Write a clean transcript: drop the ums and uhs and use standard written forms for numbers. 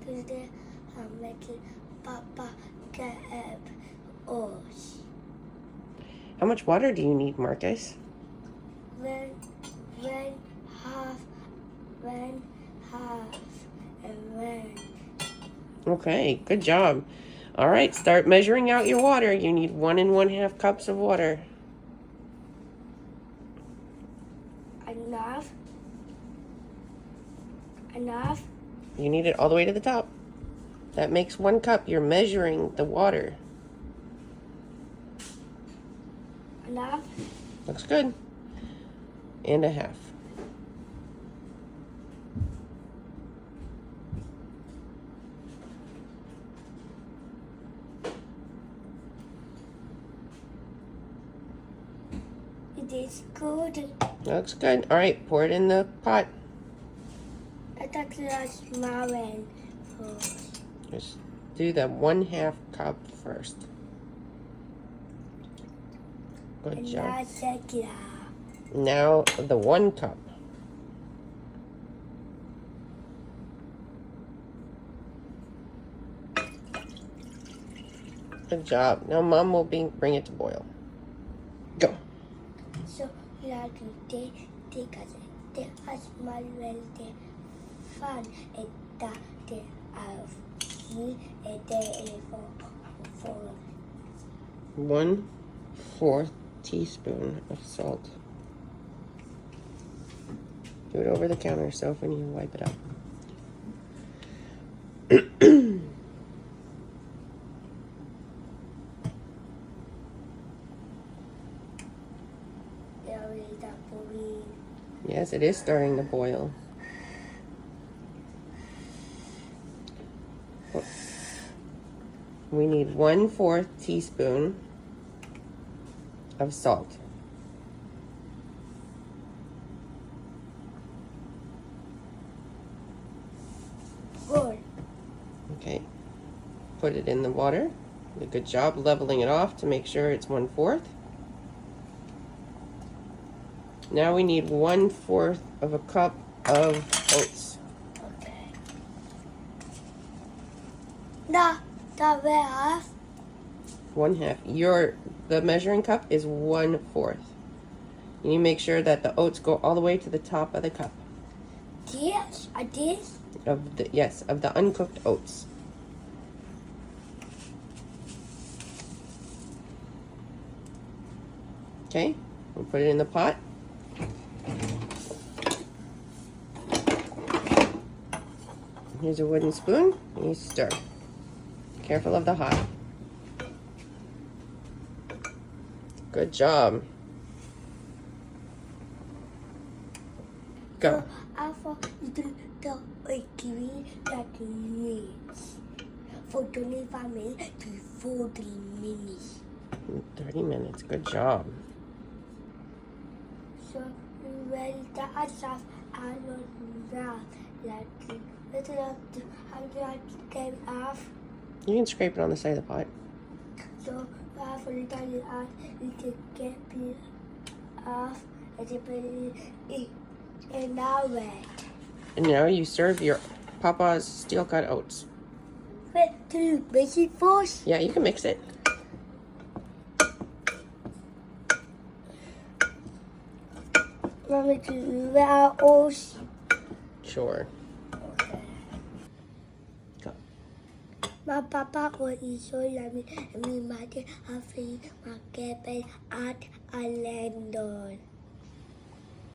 Today I'm making Papa get oars. How much water do you need, Marcus? One half, and one. Okay, good job. All right, start measuring out your water. You need 1 1/2 cups of water. Enough. You need it all the way to the top. That makes 1 cup. You're measuring the water. Enough. Looks good. And a half. It is good. Looks good. All right, pour it in the pot. I thought it was smelling first. Just do the 1/2 cup first. Good And job. now check it out. Now the 1 cup. Good job. Now Mom will bring it to boil. Go. So we have to take a small well fun and that they have seen a day for 1/4 teaspoon of salt. Do it over the counter, Sophie, and you wipe it up. Yes, it is starting to boil. We need 1/4 teaspoon of salt. Good. Okay, put it in the water. Do a good job leveling it off to make sure it's 1/4. Now we need 1/4 of a cup of oats. Okay. The way off. 1/2. The measuring cup is 1/4. You need to make sure that the oats go all the way to the top of the cup. This? This? Of the uncooked oats. Okay, we'll put it in the pot. Here's a wooden spoon. And you stir. Careful of the hot. Good job. Go. After the green that needs for 25 minutes to 40 minutes. 30 minutes. Good job. So when the stuff I don't know that how do I get off? You can scrape it on the side of the pot. So after you get it off, you can get it off and you put it in our way. And now you serve your Papa's steel cut oats. Wait, do you mix it first? Yeah, you can mix it. Want me to do our oats? Sure. Okay. Go. My papa was so yummy and me made a free market at a London.